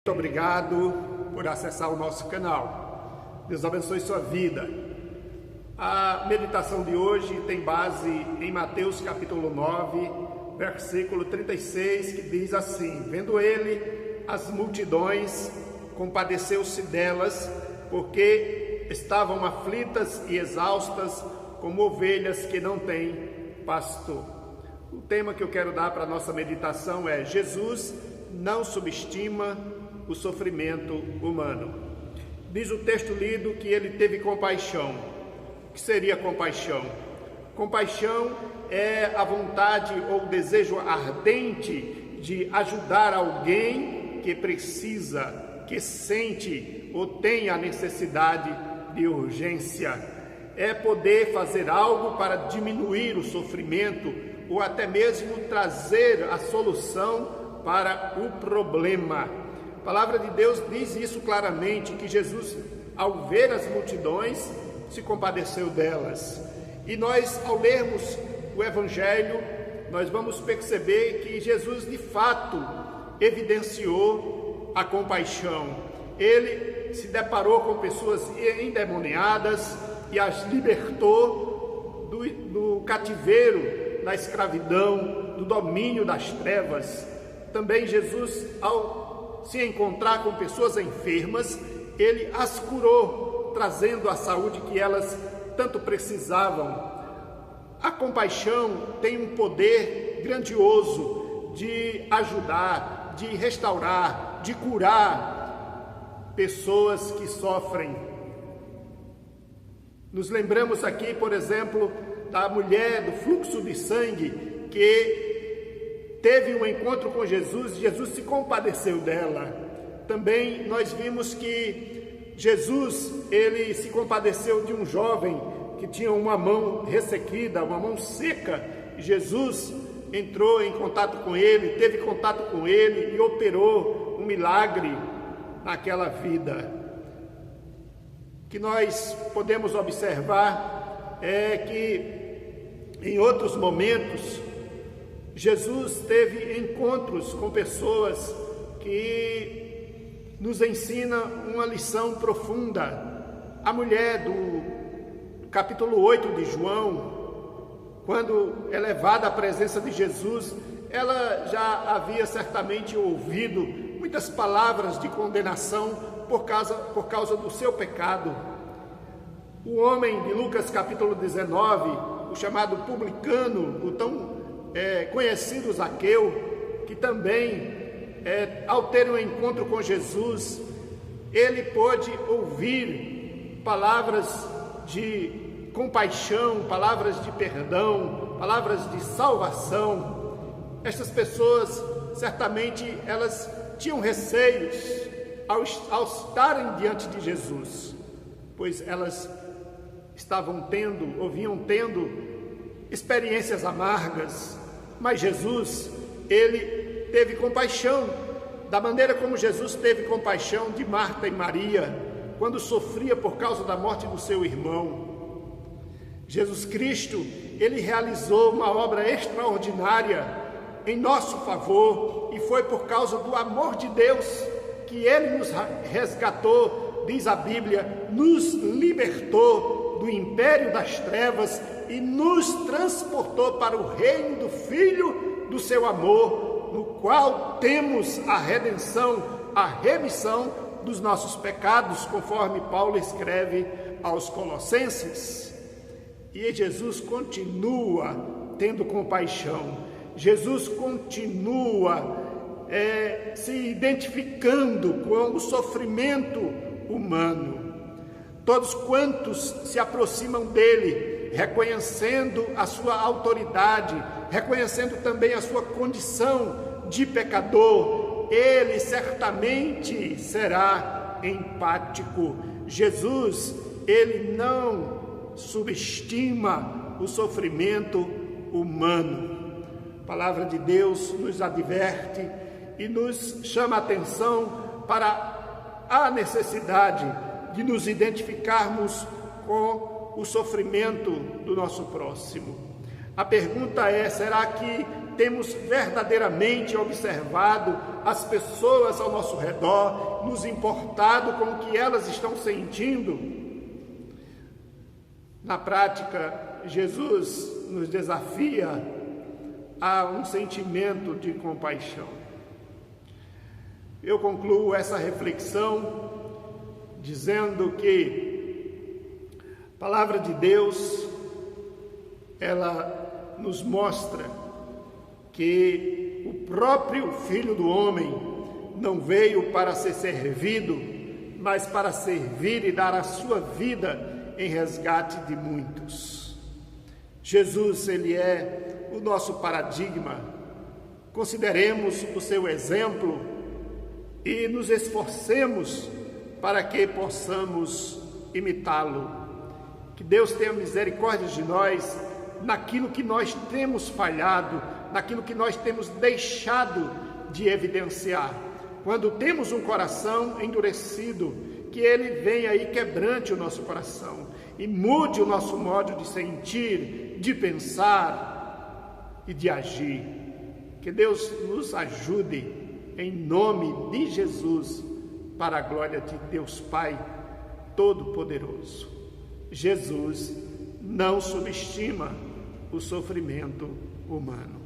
Muito obrigado por acessar o nosso canal. Deus abençoe sua vida. A meditação de hoje tem base em Mateus capítulo 9, versículo 36, que diz assim: Vendo ele as multidões, compadeceu-se delas, porque estavam aflitas e exaustas, como ovelhas que não têm pastor. O tema que eu quero dar para a nossa meditação é: Jesus não subestima o sofrimento humano. Diz o texto lido que ele teve compaixão. O que seria compaixão? Compaixão é a vontade ou o desejo ardente de ajudar alguém que precisa, que sente ou tem a necessidade de urgência. É poder fazer algo para diminuir o sofrimento ou até mesmo trazer a solução para o problema. A palavra de Deus diz isso claramente, que Jesus, ao ver as multidões, se compadeceu delas. E nós, ao lermos o Evangelho, nós vamos perceber que Jesus, de fato, evidenciou a compaixão. Ele se deparou com pessoas endemoniadas e as libertou do cativeiro, da escravidão, do domínio das trevas. Também Jesus, ao se encontrar com pessoas enfermas, ele as curou, trazendo a saúde que elas tanto precisavam. A compaixão tem um poder grandioso de ajudar, de restaurar, de curar pessoas que sofrem. Nos lembramos aqui, por exemplo, da mulher do fluxo de sangue, que teve um encontro com Jesus, Jesus se compadeceu dela. Também nós vimos que Jesus, ele se compadeceu de um jovem que tinha uma mão ressequida, uma mão seca. Jesus entrou em contato com ele, teve contato com ele e operou um milagre naquela vida. O que nós podemos observar é que em outros momentos Jesus teve encontros com pessoas que nos ensinam uma lição profunda. A mulher do capítulo 8 de João, quando é levada à presença de Jesus, ela já havia certamente ouvido muitas palavras de condenação por causa do seu pecado. O homem de Lucas capítulo 19, o chamado publicano, o tão conhecido Zaqueu, que também, ao ter um encontro com Jesus, ele pôde ouvir palavras de compaixão, palavras de perdão, palavras de salvação. Estas pessoas, certamente, elas tinham receios ao estarem diante de Jesus, pois elas vinham tendo experiências amargas. Mas Jesus, ele teve compaixão, da maneira como Jesus teve compaixão de Marta e Maria, quando sofria por causa da morte do seu irmão. Jesus Cristo, ele realizou uma obra extraordinária em nosso favor, e foi por causa do amor de Deus que ele nos resgatou, diz a Bíblia, nos libertou do império das trevas e nos transportou para o reino do Filho do seu amor, no qual temos a redenção, a remissão dos nossos pecados, conforme Paulo escreve aos Colossenses. E Jesus continua tendo compaixão, Jesus continua se identificando com o sofrimento humano. Todos quantos se aproximam dele, reconhecendo a sua autoridade, reconhecendo também a sua condição de pecador, ele certamente será empático. Jesus, ele não subestima o sofrimento humano. A palavra de Deus nos adverte e nos chama a atenção para a necessidade de nos identificarmos com o sofrimento do nosso próximo. A pergunta é: será que temos verdadeiramente observado as pessoas ao nosso redor, nos importado com o que elas estão sentindo? Na prática, Jesus nos desafia a um sentimento de compaixão. Eu concluo essa reflexão dizendo que a palavra de Deus, ela nos mostra que o próprio Filho do Homem não veio para ser servido, mas para servir e dar a sua vida em resgate de muitos. Jesus, ele é o nosso paradigma. Consideremos o seu exemplo e nos esforcemos para que possamos imitá-lo. Que Deus tenha misericórdia de nós naquilo que nós temos falhado, naquilo que nós temos deixado de evidenciar. Quando temos um coração endurecido, que Ele venha e quebrante o nosso coração e mude o nosso modo de sentir, de pensar e de agir. Que Deus nos ajude em nome de Jesus, para a glória de Deus Pai Todo-Poderoso. Jesus não subestima o sofrimento humano.